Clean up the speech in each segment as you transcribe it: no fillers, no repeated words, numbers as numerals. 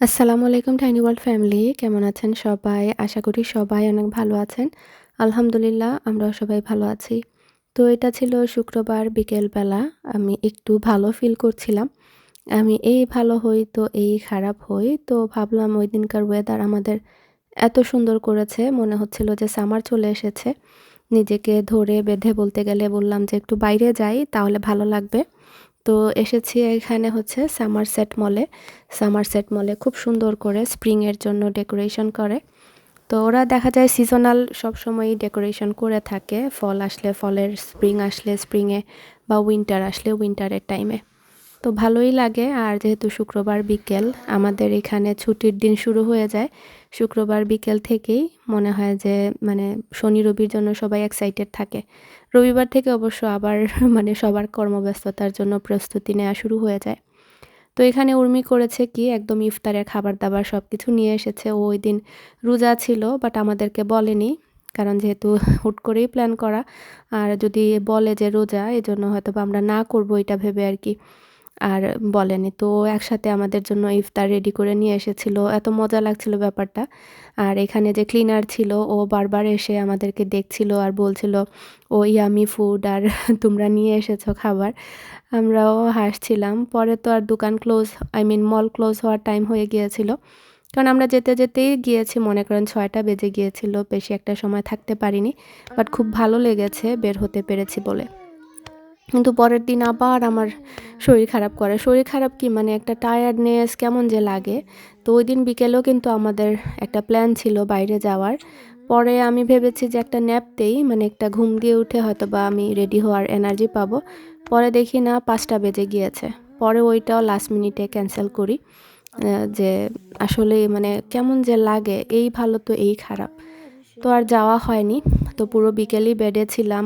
আসসালামু আলাইকুম tiny world family, কেমন আছেন সবাই? আশা করি সবাই অনেক ভালো আছেন। আলহামদুলিল্লাহ আমরাও সবাই ভালো আছি। তো এটা ছিল শুক্রবার বিকেলবেলা। আমি একটু ভালো ফিল করছিলাম। আমি এই ভালো হই তো এই খারাপ হই। তো ভাবলাম ওইদিনকার ওয়েদার আমাদের এত সুন্দর করেছে, মনে হচ্ছিল যে সামার চলে এসেছে। নিজেকে ধরে বেঁধে বলতে গেলে বললাম যে একটু বাইরে যাই তাহলে ভালো লাগবে। তো এসেছি এখানে হচ্ছে সামারসেট মলে। সামারসেট মলে খুব সুন্দর করে স্প্রিং এর জন্য ডেকোরেশন করে। তো ওরা দেখা যায় সিজনাল সবসময়ই ডেকোরেশন করে থাকে। ফল আসলে ফলের, স্প্রিং আসলে স্প্রিংয়ে বা উইন্টার আসলে উইন্টারের টাইমে। তো ভালোই লাগে। আর যেহেতু শুক্রবার বিকেল, আমাদের এখানে ছুটির দিন শুরু হয়ে যায় শুক্রবার বিকেল থেকেই। মনে হয় যে মানে শনি রবির জন্য সবাই এক্সাইটেড থাকে। রবিবার থেকে অবশ্য আবার মানে সবার কর্মব্যস্ততার জন্য প্রস্তুতি নেওয়া শুরু হয়ে যায়। তো এখানে উর্মি করেছে কি, একদম ইফতারের খাবার দাবার সব কিছু নিয়ে এসেছে। ও ওই দিন রোজা ছিল, বাট আমাদেরকে বলেনি। কারণ যেহেতু হুট করেই প্ল্যান করা, আর যদি বলে যে রোজা, এজন্য হয়তো বা আমরা না করবো এটা ভেবে আর কি আর বলেনি। তো একসাথে আমাদের জন্য ইফতার রেডি করে নিয়ে এসেছিল। এত মজা লাগছিল ব্যাপারটা। আর এখানে যে ক্লিনার ছিল ও বারবার এসে আমাদেরকে দেখছিল আর বলছিল ও ইয়ামি ফুড আর তোমরা নিয়ে এসেছো খাবার। আমরাও হাসছিলাম। পরে তো আর দোকান close, I mean mall close হওয়ার টাইম হয়ে গিয়েছিল। কারণ আমরা যেতে যেতেই গিয়েছি, মনে করেন ৬টা বেজে গিয়েছিল, বেশি একটা সময় থাকতে পারিনি। বাট খুব ভালো লেগেছে বের হতে পেরেছি বলে। কিন্তু পরের দিন আবার আমার শরীর খারাপ করে। শরীর খারাপ কি মানে একটা টায়ার্ডনেস কেমন যে লাগে। তো ওই দিন বিকেলেও কিন্তু আমাদের একটা প্ল্যান ছিল বাইরে যাওয়ার। পরে আমি ভেবেছি যে একটা ন্যাপ দেই, মানে একটা ঘুম দিয়ে উঠে হয়তো বা আমি রেডি হওয়ার এনার্জি পাবো। পরে দেখি না ৫টা বেজে গিয়েছে। পরে ওইটাও লাস্ট মিনিটে ক্যান্সেল করি। যে আসলে মানে কেমন যে লাগে, এই ভালো তো এই খারাপ। তো আর যাওয়া হয়নি। তো পুরো বিকেলই বেডে ছিলাম।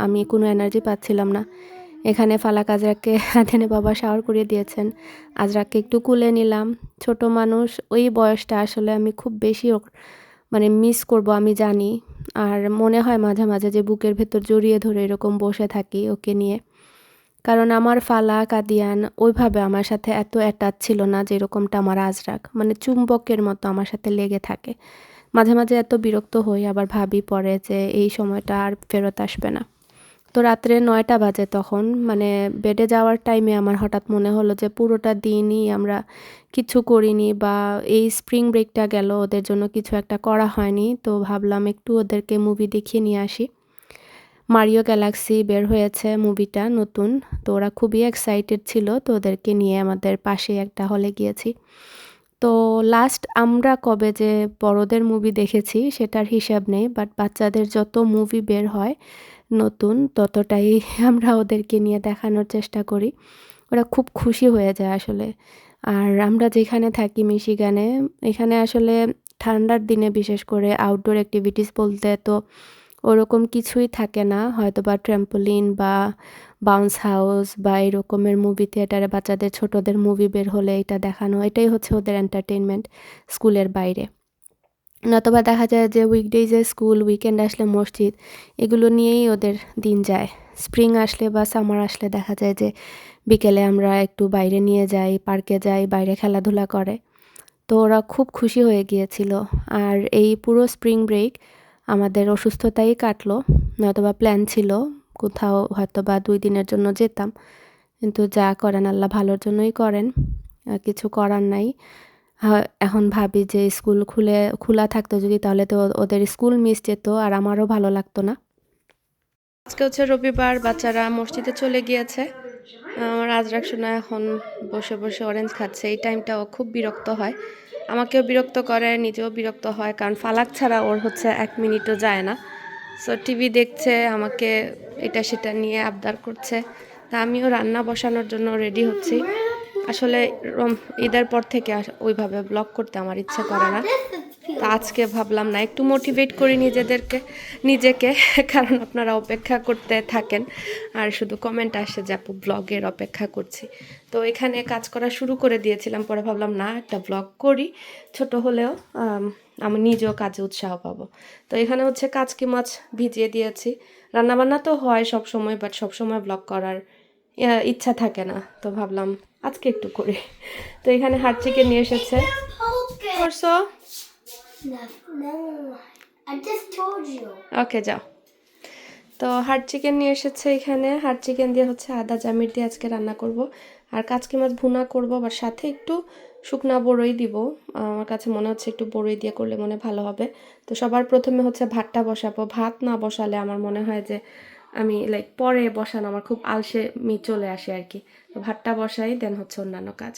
আমি কোনো এনার্জি পাচ্ছিলাম না। এখানে ফালাক আজরাককে আদেনে বাবা শাওয়ার করিয়ে দিয়েছেন। আজরাককে একটু কুলে নিলাম। ছোট মানুষ, ওই বয়সটা আসলে আমি খুব বেশি মানে মিস করব আমি জানি। আর মনে হয় মাঝে মাঝে যে বুকের ভেতর জড়িয়ে ধরে এরকম বসে থাকি ওকে নিয়ে। কারণ আমার ফালাক, আদিয়ান ওইভাবে আমার সাথে এত অ্যাটাচ ছিল না যেরকমটা আমার আজরাক। মানে চুম্বকের মতো আমার সাথে লেগে থাকে। মাঝে মাঝে এত বিরক্ত হই, আবার ভাবি পরে যে এই সময়টা আর ফেরত আসবে না। তো রাত্রে ৯টা বাজে তখন, মানে বেডে যাওয়ার টাইমে আমার হঠাৎ মনে হলো যে পুরোটা দিনই আমরা কিছু করিনি, বা এই স্প্রিং ব্রেকটা গেল ওদের জন্য কিছু একটা করা হয়নি। তো ভাবলাম একটু ওদেরকে মুভি দেখিয়ে নিয়ে আসি। মারিও গ্যালাক্সি বের হয়েছে মুভিটা নতুন। তো ওরা খুবই এক্সাইটেড ছিল। তো ওদেরকে নিয়ে আমাদের পাশে একটা হলে গিয়েছি। তো লাস্ট আমরা কবে যে বড়দের মুভি দেখেছি সেটার হিসাব নেই, বাট বাচ্চাদের যত মুভি বের হয় নতুন ততটাই আমরা ওদেরকে নিয়ে দেখানোর চেষ্টা করি। ওরা খুব খুশি হয়ে যায় আসলে। আর আমরা যেখানে থাকি মিশিগানে, এখানে আসলে ঠান্ডার দিনে বিশেষ করে আউটডোর অ্যাক্টিভিটিস বলতে তো ওরকম কিছুই থাকে না। হয়তোবা ট্র্যাম্পোলিন বা বাউন্স হাউস বা এরকমের মুভি থিয়েটারে বাচ্চাদের ছোটদের মুভি বের হলে এটা দেখানো, এটাই হচ্ছে ওদের এন্টারটেইনমেন্ট স্কুলের বাইরে। নতুবা দেখা যায় যে উইকডেজে স্কুল, উইকেন্ড আসলে মসজিদ, এগুলো নিয়েই ওদের দিন যায়। স্প্রিং আসলে বা সামার আসলে দেখা যায় যে বিকেলে আমরা একটু বাইরে নিয়ে যাই, পার্কে যাই, বাইরে খেলাধুলা করে। তো ওরা খুব খুশি হয়ে গিয়েছিল। আর এই পুরো স্প্রিং ব্রেক আমাদের অসুস্থতাই কাটলো। নয়তোবা প্ল্যান ছিল কোথাও হয়তোবা ২ দিনের জন্য যেতাম। কিন্তু যা করেন আল্লাহ ভালোর জন্যই করেন। কিছু করার নাই। এখন ভাবি যে স্কুল খোলা থাকতো যদি, তাহলে তো ওদের স্কুল মিস যেত আর আমারও ভালো লাগতো না। আজকে হচ্ছে রবিবার, বাচ্চারা মসজিদে চলে গিয়েছে। আমার আজরাক সোনা এখন বসে বসে অরেঞ্জ খাচ্ছে। এই টাইমটা ও খুব বিরক্ত হয়, আমাকেও বিরক্ত করে, নিজেও বিরক্ত হয়। কারণ ফালাক ছাড়া ওর হচ্ছে ১ মিনিটও যায় না। সো টিভি দেখছে, আমাকে এটা সেটা নিয়ে আবদার করছে। তা আমিও রান্না বসানোর জন্য রেডি হচ্ছি। আসলে ঈদের পর থেকে ওইভাবে ব্লগ করতে আমার ইচ্ছে করে না। তা আজকে ভাবলাম না, একটু মোটিভেট করি নিজেকে। কারণ আপনারা অপেক্ষা করতে থাকেন আর শুধু কমেন্ট আসে যে আপু ব্লগের অপেক্ষা করছি। তো এখানে কাজ করা শুরু করে দিয়েছিলাম, পরে ভাবলাম না, একটা ব্লগ করি, ছোট হলেও আমি নিজেও কাজে উৎসাহ পাবো। তো এখানে হচ্ছে কাচকি মাছ ভিজিয়ে দিয়েছি। রান্নাবান্না তো হয় সব সময়, বাট সবসময় ব্লগ করার ইচ্ছা থাকে না। তো ভাবলাম আজকে একটু করি। তো এখানে হাট চিকেন নিয়ে এসেছে। করছো? No, I just told you. ওকে যাও। তো হার্ড চিকেন নিয়ে এসেছে এখানে। হার্ড চিকেন দিয়ে হচ্ছে আদা জামির দিয়ে আজকে রান্না করব। আর কাচকি মাছ ভুনা করব, আবার সাথে একটু শুকনা বড়ই দিব। আমার কাছে মনে হচ্ছে একটু বড়ই দিয়ে করলে মনে ভালো হবে। তো সবার প্রথমে হচ্ছে ভাতটা বসাবো। ভাত না বসালে আমার মনে হয় যে আমি পরে বসানো আমার খুব আলসে চলে আসে আর কি। তো ভাতটা বসাই, দেন হচ্ছে অন্যান্য কাজ।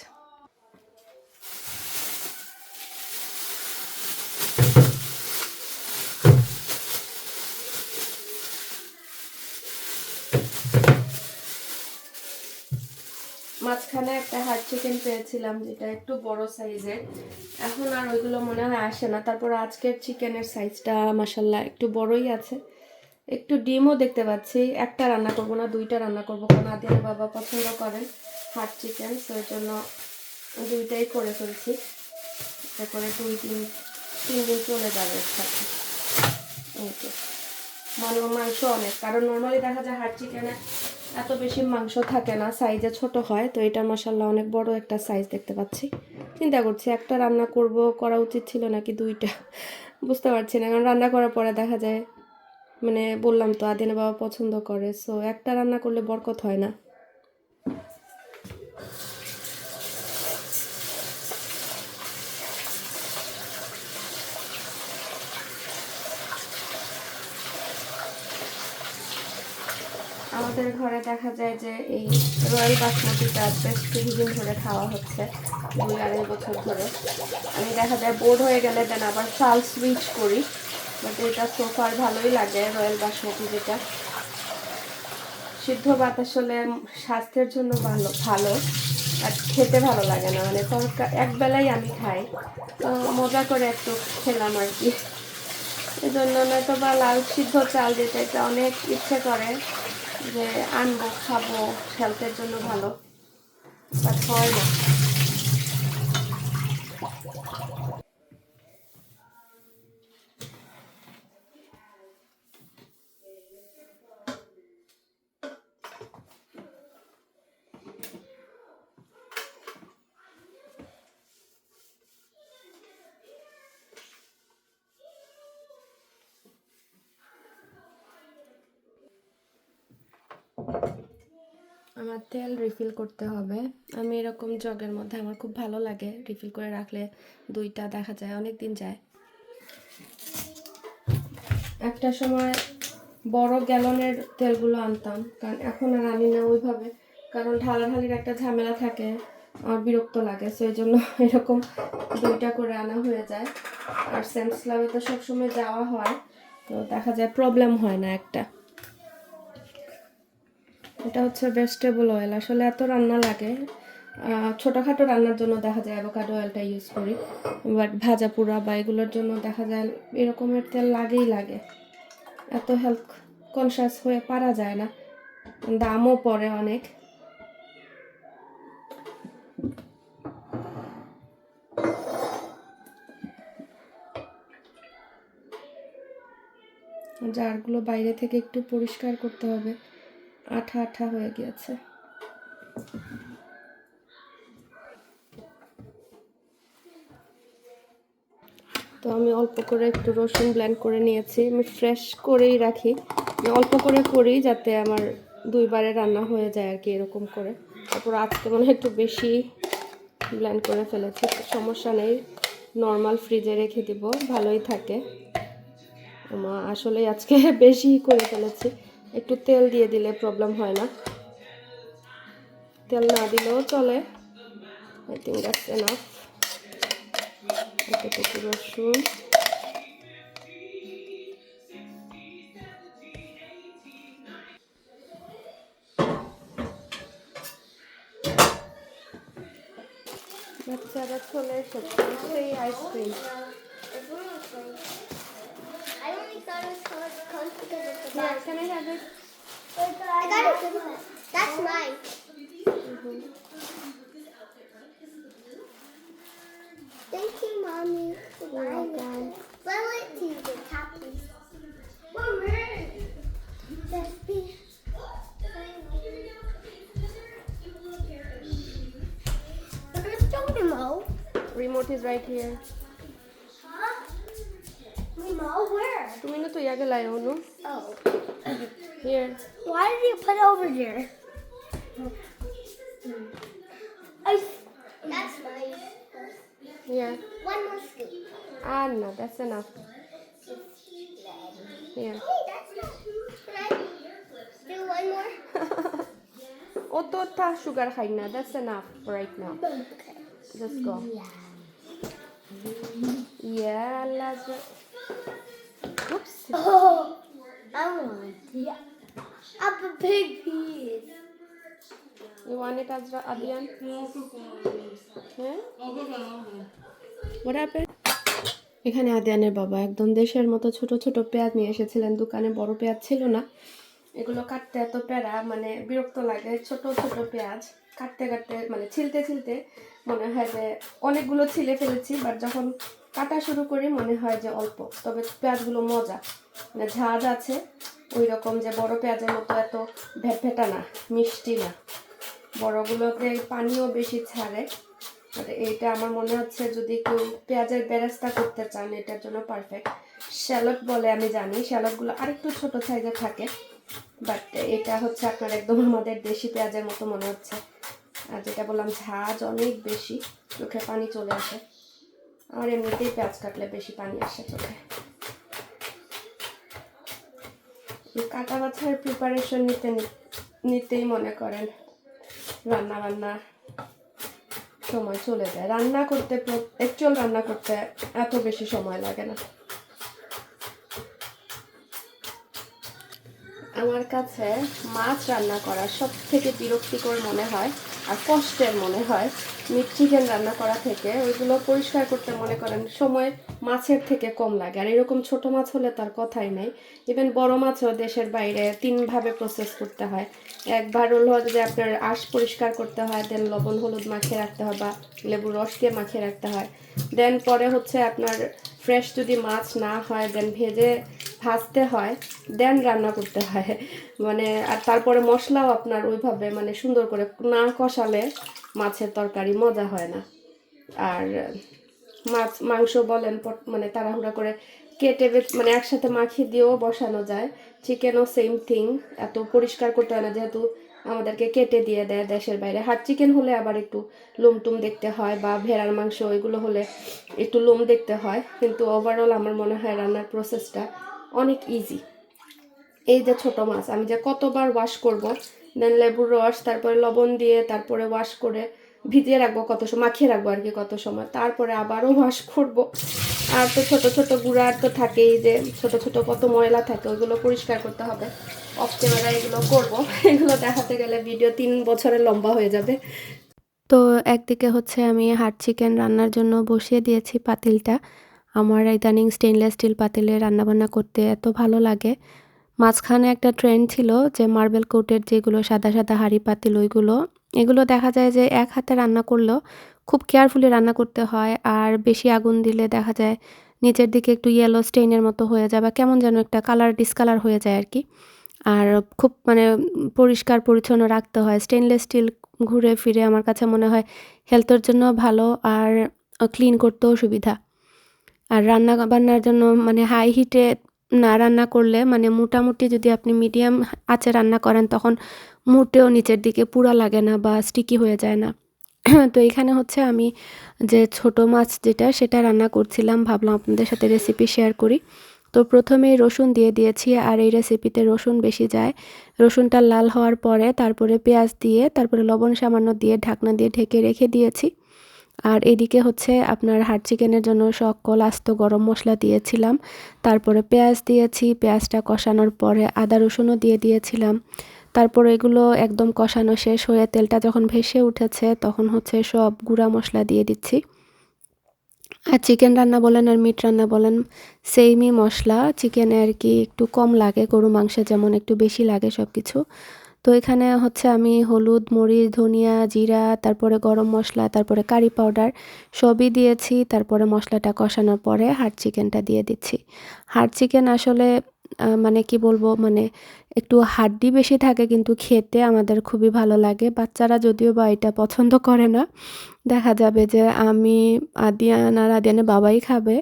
মাঝখানে একটা হার্ড চিকেন পেয়েছিলাম যেটা একটু বড় সাইজের, এখন আর ওইগুলো মনে হয় আসে না। তারপর আজকের চিকেনের সাইজটা মাশাল্লাহ একটু বড়ই আছে। একটু ডিমও দেখতে পাচ্ছি। একটা রান্না করব না, দুইটা রান্না করব, কারণ আদিয়ার বাবা পছন্দ করেন হার্ড চিকেন, তো এর জন্য দুইটাই করে ফেলছি। তারপরে 2-3 দিন চলে যাবে একসাথে। ওকে, মাংস অনেক, কারণ নর্মালি দেখা যায় হার্ড চিকেনে এত বেশি মাংস থাকে না, সাইজে ছোট হয়। তো এটা মাশাআল্লাহ অনেক বড় একটা সাইজ দেখতে পাচ্ছি। চিন্তা করছি একটা রান্না করা উচিত ছিল নাকি দুইটা, বুঝতে পারছি না। কারণ রান্না করার পরে দেখা যায়, মানে বললাম তো আদিনা বাবা পছন্দ করে, সো একটা রান্না করলে বরকত হয় না। আমাদের ঘরে দেখা যায় যে এই রয়্যাল বাসমতিটা বেশ কিছুদিন ধরে খাওয়া হচ্ছে, 2-2.5 বছর ধরে। আমি দেখা যায় বোর্ড হয়ে গেলে দেন আবার চাল সুইচ করি, বাট এটা সোফার ভালোই লাগে রয়্যাল বাসমতি যেটা। সিদ্ধ ভাত আসলে স্বাস্থ্যের জন্য ভালো আর খেতে ভালো লাগে না, মানে একবেলাই আমি খাই, তো মজা করে একটু খেলাম আর কি। এই জন্য নয়তো বা লাল সিদ্ধ চাল যেটা, এটা অনেক ইচ্ছে করে যে আনবো খাবো, হেলথের জন্য ভালো, বাট হয় না। আমার তেল রিফিল করতে হবে। আমি এরকম জগের মধ্যে আমার খুব ভালো লাগে, রিফিল করে রাখলে দুইটা দেখা যায় অনেক দিন যায়। একটা সময় বড় গ্যালনের তেলগুলো আনতাম, কারণ এখন আর আনি না ওইভাবে, কারণ ঢালাঢালির একটা ঝামেলা থাকে, আমার বিরক্ত লাগে। সেই জন্য এরকম দুইটা করে আনা হয়ে যায়। আর সেন্স ক্লাবে তো সবসময় যাওয়া হয়, তো দেখা যায় প্রবলেম হয় না একটা। এটা হচ্ছে ভেজিটেবল অয়েল, আসলে এত রান্না লাগে, ছোটোখাটো রান্নার জন্য দেখা যায় অ্যাভোকাডো অয়েলটা ইউজ করি, বাট ভাজা পোড়া বা এগুলোর জন্য দেখা যায় এরকমের তেল লাগে। এত হেলথ কনসিয়াস হয়ে পারা যায় না, দামও পড়ে অনেক। জারগুলো বাইরে থেকে একটু পরিষ্কার করতে হবে, আঠা আঠা হয়ে গিয়েছে। তো আমি অল্প করে একটু রসুন ব্লেন্ড করে নিয়েছি। আমি ফ্রেশ করেই রাখি, অল্প করে করি যাতে আমার দুইবারে রান্না হয়ে যায় আর কি, এরকম করে। তারপর আজকে মনে হয় একটু বেশি ব্লেন্ড করে ফেলেছি, সমস্যা নেই, নর্মাল ফ্রিজে রেখে দিব, ভালোই থাকে। আসলে আজকে বেশি করে ফেলেছি, একটু তেল দিয়ে দিলে প্রবলেম হয় না, তেল না দিলেও চলে। I think that's enough. একটু রসুন, বাচ্চারা চলে এসেছে, সেই ice cream. I only thought it was called because it's the Yeah, box. can I have it? I got it. That's mine. Thank you, Mommy. You're welcome. Well, it to the top, please. Mommy! Let's be. Where's the remote? Remote is right here. small? Where? তুমি না তো ইয়া গেলাই অনু Oh. here Why did you put it over there? That's nice. yeah One more scoop. no that's enough yeah Hey, that's not. Can I do one more? অত তা sugar খাই না that's enough right now Okay. just go yeah let's go oops Oh, I want. Yeah. Up a big piece. you want it Azra Adian হ্যাঁ what happened এখানে আদিয়ানের বাবা একদম দেশের মতো ছোট ছোট পেঁয়াজ নিয়ে এসেছিলেন দোকানে বড় পেঁয়াজ ছিল না এগুলো কাটতে এত প্যারা মানে বিরক্ত লাগে ছোট ছোট পেঁয়াজ কাটতে কাটতে মানে ছিলতে ছিলতে মনে হয় যে অনেকগুলো ছিলে ফেলেছি বাট যখন কাটা শুরু করি মনে হয় যে অল্প তবে পেঁয়াজগুলো মজা মানে ঝাঁজ আছে ওই রকম যে বড় পেঁয়াজের মতো এত ভেটভেটা না মিষ্টি না বড়গুলোতে পানিও বেশি ছাড়ে আর এইটা আমার মনে হচ্ছে যদি কেউ পেঁয়াজের বেরেস্তা করতে চান এটার জন্য পারফেক্ট শ্যালট বলে আমি জানি শ্যালটগুলো আরেকটু ছোট সাইজে থাকে বাট এটা হচ্ছে আপনার একদম আমাদের দেশি পেঁয়াজের মতো মনে হচ্ছে আর যেটা বললাম ঝাঁজ অনেক বেশি চোখে পানি চলে আসে আমার এমনিতেই পেঁয়াজ কাটলে বেশি পানি আসে চোখে কাটা বাছার প্রিপারেশন নিতেই মনে করেন রান্না বান্না সময় চলে যায় রান্না করতে অ্যাকচুয়াল রান্না করতে এত বেশি সময় লাগে না আমার কাছে মাছ রান্না করা সবথেকে বিরক্তিকর মনে হয় আর কষ্টের মনে হয় মিট চিকেন রান্না করা থেকে ওইগুলো পরিষ্কার করতে মনে করেন সময় মাছের থেকে কম লাগে আর এরকম ছোট মাছ হলে তার কথাই নেই ইভেন বড় মাছও দেশের বাইরে 3 ভাবে প্রসেস করতে হয় একবার হলো যে আপনার আঁশ পরিষ্কার করতে হয় দেন লবণ হলুদ মাখিয়ে রাখতে হয় বা লেবু রস দিয়ে মাখিয়ে রাখতে হয় দেন পরে হচ্ছে আপনার ফ্রেশ যদি মাছ না হয় দেন ভেজে ভাজতে হয় দেন রান্না করতে হয় মানে আর তারপরে মশলাও আপনার ওইভাবে মানে সুন্দর করে না কষালে মাছের তরকারি মজা হয় না আর মাংস বলেন মানে তাড়াহুড়া করে কেটে মানে একসাথে মাখিয়ে দিয়েও বসানো যায় চিকেনও সেম থিং এত পরিষ্কার করতে হয় না যেহেতু আমাদেরকে কেটে দিয়ে দেয় দেশের বাইরে হাট চিকেন হলে আবার একটু লুমটুম দেখতে হয় বা ভেড়ার মাংস এগুলো হলে একটু লুম দেখতে হয় কিন্তু ওভারঅল আমার মনে হয় রান্নার প্রসেসটা অনেক ইজি এই যে ছোট মাছ আমি যে কতবার ওয়াশ করব দেন লেবুর রস তারপরে লবণ দিয়ে তারপরে ওয়াশ করে ভিজিয়ে রাখবো কত সময় মাখিয়ে রাখবো আর কি কত সময় তারপরে আবারও ওয়াশ করব আর তো ছোট ছোট গুঁড়ার তো থাকেই যে ছোট ছোট কত ময়লা থাকে ওইগুলো পরিষ্কার করতে হবে অফ ক্যামেরা এগুলো করবো এগুলো দেখাতে গেলে ভিডিও 3 বছরের লম্বা হয়ে যাবে তো একদিকে হচ্ছে আমি হাট চিকেন রান্নার জন্য বসিয়ে দিয়েছি পাতিলটা আমার ইদানিং স্টেনলেস স্টিল পাতিলে রান্নাবান্না করতে এত ভালো লাগে মাঝখানে একটা ট্রেন্ড ছিল যে মার্বেল কোটের যেগুলো সাদা সাদা হাঁড়ি পাতিল এগুলো দেখা যায় যে এক হাতে রান্না করলেও খুব কেয়ারফুলি রান্না করতে হয় আর বেশি আগুন দিলে দেখা যায় নিচের দিকে একটু ইয়েলো স্টেইনের মতো হয়ে যায় বা কেমন যেন একটা কালার ডিসকালার হয়ে যায় আর কি আর খুব মানে পরিষ্কার পরিচ্ছন্ন রাখতে হয় স্টেনলেস স্টিল ঘুরে ফিরে আমার কাছে মনে হয় হেলথের জন্য ভালো আর ক্লিন করতেও সুবিধা আর রান্না বান্নার জন্য মানে হাই হিটে না রান্না করলে মানে মোটামুটি যদি আপনি মিডিয়াম আঁচে রান্না করেন তখন মোটেও নিচের দিকে পুড়া লাগে না বা স্টিকি হয়ে যায় না তো এখানে হচ্ছে আমি যে ছোট মাছ যেটা সেটা রান্না করছিলাম ভাবলাম আপনাদের সাথে রেসিপি শেয়ার করি তো প্রথমেই রসুন দিয়ে দিয়েছি আর এই রেসিপিতে রসুন বেশি যায় রসুনটা লাল হওয়ার পরে তারপরে পেঁয়াজ দিয়ে তারপরে লবণ সামান্য দিয়ে ঢাকনা দিয়ে ঢেকে রেখে দিয়েছি আর এদিকে হচ্ছে আপনার হাট চিকেনের জন্য সকল আস্ত গরম মশলা দিয়েছিলাম তারপরে পেঁয়াজ দিয়েছি পেঁয়াজটা কষানোর পরে আদা রসুনও দিয়ে দিয়েছিলাম তারপর এগুলো একদম কষানো শেষ হয়ে তেলটা যখন ভেসে উঠেছে তখন হচ্ছে সব গুঁড়া মশলা দিয়ে দিচ্ছি আর চিকেন রান্না বলেন আর মিট রান্না বলেন সেমই মশলা চিকেনে আর কি একটু কম লাগে গরু মাংসে যেমন একটু বেশি লাগে সব কিছু তো এখানে হচ্ছে আমি হলুদ মরিচ ধনিয়া জিরা তারপরে গরম মশলা তারপরে কারি পাউডার সবই দিয়েছি তারপরে মশলাটা কষানোর পরে হাড় চিকেনটা দিয়ে দিচ্ছি হাড় চিকেন আসলে মানে কি বলবো মানে একটু হাড্ডি বেশি থাকে কিন্তু খেতে আমাদের খুবই ভালো লাগে বাচ্চারা যদিও বা এটা পছন্দ করে না দেখা যাবে যে আমি আদিয়ান আর আদিয়ানের বাবাই খাবে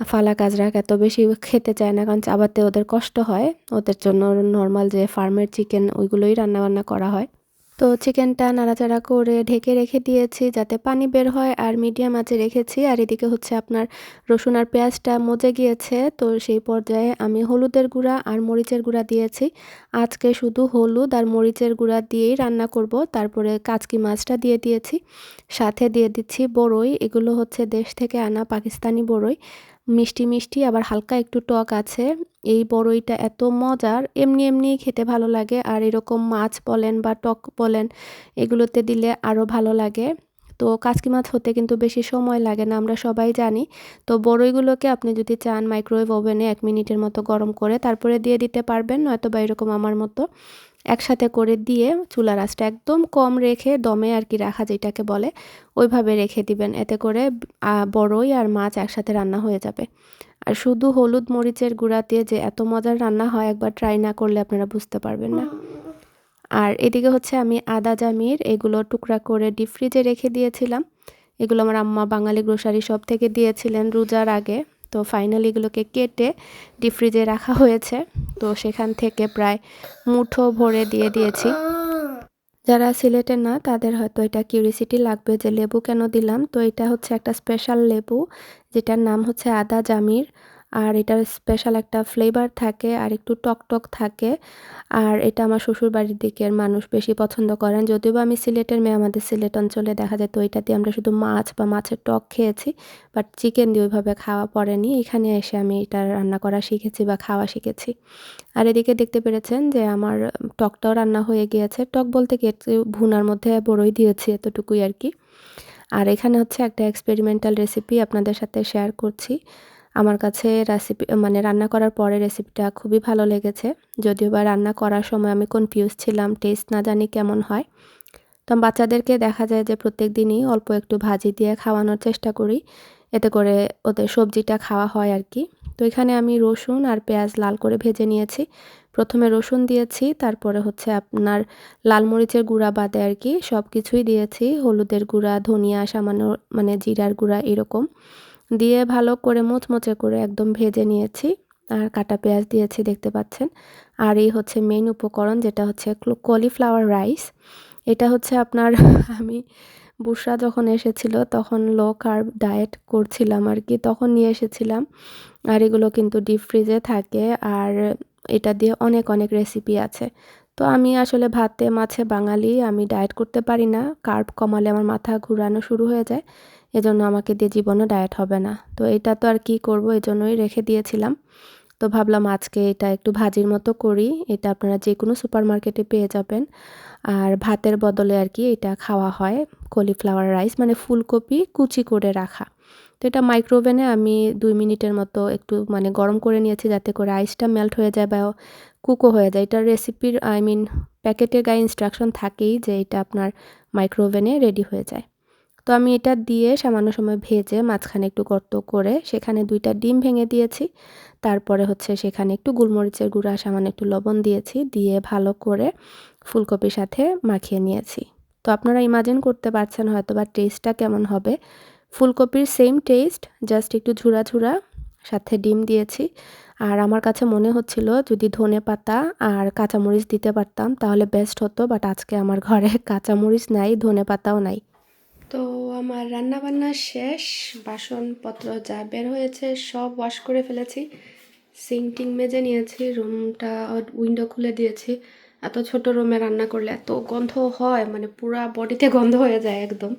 ফালাক আজরাক এত বেশি খেতে চায় না, কারণ চাবাতে ওদের কষ্ট হয়। ওদের জন্য নরমাল যে ফার্মের চিকেন ওইগুলোই রান্নাবান্না করা হয়। তো চিকেনটা নাড়াচাড়া করে ঢেকে রেখে দিয়েছি যাতে পানি বের হয়, আর মিডিয়াম আঁচে রেখেছি। আর এদিকে হচ্ছে আপনার রসুন আর পেঁয়াজটা মজে গিয়েছে, তো সেই পর্যায়ে আমি হলুদের গুঁড়া আর মরিচের গুঁড়া দিয়েছি। আজকে শুধু হলুদ আর মরিচের গুঁড়া দিয়েই রান্না করব। তারপরে কাচকি মাছটা দিয়ে দিয়েছি, সাথে দিয়ে দিচ্ছি বড়ই। এগুলো হচ্ছে দেশ থেকে আনা পাকিস্তানি বড়ই, মিষ্টি মিষ্টি আবার হালকা একটু টক আছে। এই বড়ইটা এত মজার, এমনি এমনিই খেতে ভালো লাগে, আর এরকম মাছ বলেন বা টক বলেন এগুলোতে দিলে আরও ভালো লাগে। তো কাচকি মাছ হতে কিন্তু বেশি সময় লাগে না, আমরা সবাই জানি। তো বড়ইগুলোকে আপনি যদি চান মাইক্রোওয়েভ ওভেনে 1 মিনিটের মতো গরম করে তারপরে দিয়ে দিতে পারবেন, নয়তো বা এরকম আমার মতো একসাথে করে দিয়ে চুলার আঁচটা একদম কম রেখে দমে আর কি রাখা যেটাকে বলে, ওইভাবে রেখে দিবেন। এতে করে বড়ই আর মাছ একসাথে রান্না হয়ে যাবে। আর শুধু হলুদ মরিচের গুঁড়া দিয়ে যে এত মজার রান্না হয়, একবার ট্রাই না করলে আপনারা বুঝতে পারবেন না। আর এদিকে হচ্ছে আমি আদা জামির এগুলো টুকরা করে ডিপ ফ্রিজে রেখে দিয়েছিলাম। এগুলো আমার আম্মা বাঙালি গ্রোসারি শপ থেকে দিয়েছিলেন রোজার আগে। তো ফাইনালি এগুলোকে কেটে ডিপ ফ্রিজে রাখা হয়েছে। তো সেখান থেকে প্রায় মুঠো ভরে দিয়ে দিয়েছি। যারা সিলেটের না তাদের হয়তো এটা কিউরিসিটি লাগবে যে লেবু কেন দিলাম। তো এটা হচ্ছে একটা স্পেশাল লেবু, যেটার নাম হচ্ছে আদা জামির। আর এটার স্পেশাল একটা ফ্লেভার থাকে আর একটু টক টক থাকে। আর এটা আমার শ্বশুরবাড়ির দিকের মানুষ বেশি পছন্দ করেন, যদিও বা আমি সিলেটের মেয়ে, আমাদের সিলেট অঞ্চলে দেখা যায় তো এটা দিয়ে আমরা শুধু মাছ বা মাছের টক খেয়েছি, বাট চিকেন দিয়ে ওইভাবে খাওয়া পড়েনি। এখানে এসে আমি এটা রান্না করা শিখেছি বা খাওয়া শিখেছি। আর এদিকে দেখতে পেরেছেন যে আমার টকটাও রান্না হয়ে গিয়েছে। টক বলতে কি, একটু ভুনার মধ্যে বড়ই দিয়েছি, এতটুকুই আর কি। আর এখানে হচ্ছে একটা এক্সপেরিমেন্টাল রেসিপি আপনাদের সাথে শেয়ার করছি। আমার কাছে রেসিপি মানে রান্না করার পরে রেসিপিটা খুবই ভালো লেগেছে, যদিও বা রান্না করার সময় আমি কনফিউজ ছিলাম, টেস্ট না জানি কেমন হয়। তো বাচ্চাদেরকে দেখা যায় যে প্রত্যেক দিনই অল্প একটু ভাজি দিয়ে খাওয়ানোর চেষ্টা করি, এতে করে ওদের সবজিটা খাওয়া হয় আর কি। তো এখানে আমি রসুন আর পেঁয়াজ লাল করে ভেজে নিয়েছি। প্রথমে রসুন দিয়েছি, তারপরে হচ্ছে আপনার লাল মরিচের গুঁড়া বাদে আর কি সব কিছুই দিয়েছি, হলুদের গুঁড়া, ধনিয়া, সামান্য মানে জিরার গুঁড়া এরকম দিয়ে ভালো করে মুচমুচে করে একদম ভেজে নিয়েছি। আর কাটা পেঁয়াজ দিয়েছি দেখতে পাচ্ছেন। আর এই হচ্ছে মেইন উপকরণ, যেটা হচ্ছে কলিফ্লাওয়ার রাইস। এটা হচ্ছে আপনার আমি বুশরা যখন এসেছিল তখন লো কার্ব ডায়েট করছিলাম আর কি, তখন নিয়ে এসেছিলাম। আর এগুলো কিন্তু ডিপ ফ্রিজে থাকে, আর এটা দিয়ে অনেক অনেক রেসিপি আছে। তো আমি আসলে ভাতে মাছে বাঙালি, আমি ডায়েট করতে পারি না, কার্ব কমালে আমার মাথা ঘুরানো শুরু হয়ে যায়। এজন্য আমাকে দিয়ে জীবনে ডায়েট হবে না। তো এটা তো আর কি করব, এজন্যই রেখে দিয়েছিলাম। তো ভাবলাম আজকে এটা একটু ভাজির মতো করি। এটা আপনারা যে কোনো সুপার মার্কেটে পেয়ে যাবেন। আর ভাতের বদলে আর কি এটা খাওয়া হয়, কলিফ্লাওয়ার রাইস মানে ফুলকপি কুচি করে রাখা। তো এটা মাইক্রোওভেনে আমি 2 মিনিটের মতো একটু মানে গরম করে নিয়েছি, যাতে করে রাইসটা মেল্ট হয়ে যায় বা কুকও হয়ে যায়। এটার রেসিপির প্যাকেটের গায়ে ইনস্ট্রাকশন থাকেই যে এটা আপনার মাইক্রোওভেনে রেডি হয়ে যায়। তো আমি এটা দিয়ে সামান্য সময় ভেজে মাঝখানে একটু গর্ত করে সেখানে 2টা ডিম ভেঙে দিয়েছি। তারপরে হচ্ছে সেখানে একটু গোলমরিচের গুঁড়া, সামান্য একটু লবণ দিয়েছি, দিয়ে ভালো করে ফুলকপির সাথে মাখিয়ে নিয়েছি। তো আপনারা ইমাজিন করতে পারছেন হয়তোবা টেস্টটা কেমন হবে। ফুলকপির সেম টেস্ট, জাস্ট একটু ঝুরা ঝুরা, সাথে ডিম দিয়েছি। আর আমার কাছে মনে হচ্ছিল যদি ধনেপাতা আর কাঁচামরিচ দিতে পারতাম তাহলে বেস্ট হতো, বাট আজকে আমার ঘরে কাঁচামরিচ নাই, ধনেপাতাও নাই। তো আমার রান্নাবান্না শেষ, বাসনপত্র যা বের হয়েছে সব ওয়াশ করে ফেলেছি, সিঙ্ক টিং মেজে নিয়েছি, রুমটা উইন্ডো খুলে দিয়েছি। এত ছোট রুমে রান্না করলে এত গন্ধ হয়, মানে পুরা বডিতে গন্ধ হয়ে যায়, একদম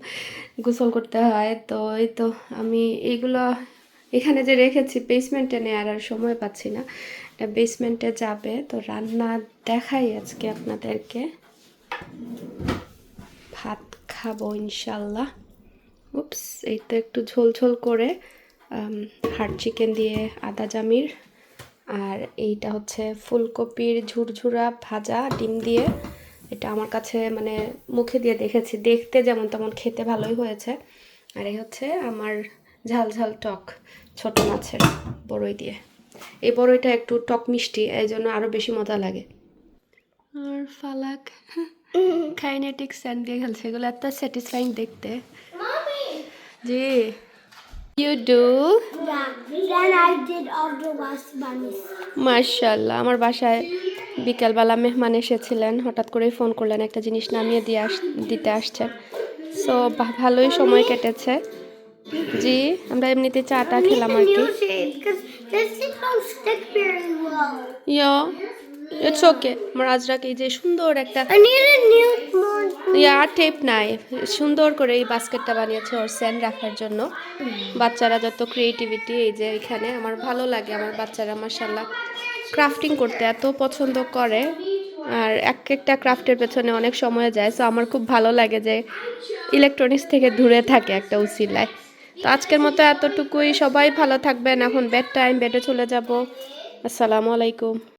গোসল করতে হয়। তো এই তো আমি এইগুলো এখানে যে রেখেছি বেসমেন্টে নেওয়ার আর সময় পাচ্ছি না, এটা বেসমেন্টে যাবে। তো রান্না দেখাই আজকে আপনাদেরকে, ভাত খাবো ইনশাল্লাহ। উপস, এই তো একটু ঝোল ঝোল করে হাড় চিকেন দিয়ে আদা জামির, আর এইটা হচ্ছে ফুলকপির ঝুরঝুরা ভাজা ডিম দিয়ে। এটা আমার কাছে মানে মুখে দিয়ে দেখেছি, দেখতে যেমন তেমন খেতে ভালোই হয়েছে। আর এই হচ্ছে আমার ঝাল ঝাল টক ছোট মাছের বড়ই দিয়ে। এই বড়ইটা একটু টক মিষ্টি, এই জন্য আরও বেশি মজা লাগে। আর ফালাক কাইনেটিক স্যান্ড দিয়ে খেলছে, এগুলো এত স্যাটিসফাইং দেখতে। Mommy, G, You do? Yeah. Then I did all the last bunnies. মাশাআল্লাহ। আমার বাসায় বিকালবেলা মেহমান এসেছিলেন। হঠাৎ করেই ফোন করলেন একটা জিনিস নামিয়ে দিতে আসছেন। সো ভালোই সময় কেটেছে। জি, আমরা এমনিতে চা-টা I need খেলাম a আর কি। new shade because this thing don't stick very well. Yeah, it's okay. আমার আজরাক এই যে সুন্দর একটা I need a new one. Tape নাই। সুন্দর করে এই বাস্কেটটা বানিয়েছে ওর সেন্ড রাখার জন্য। বাচ্চারা যত ক্রিয়েটিভিটি এই যে এখানে আমার ভালো লাগে আমার বাচ্চারা মাশাআল্লাহ ক্রাফটিং করতে এত পছন্দ করে আর একটা ক্রাফটের পেছনে অনেক সময় যায় সো আমার খুব ভালো লাগে যে ইলেকট্রনিক্স থেকে দূরে থাকে একটা উসিলায় তো আজকের মতো এতটুকুই সবাই ভালো থাকবেন এখন বেড টাইম বেডে চলে যাব আসসালামু আলাইকুম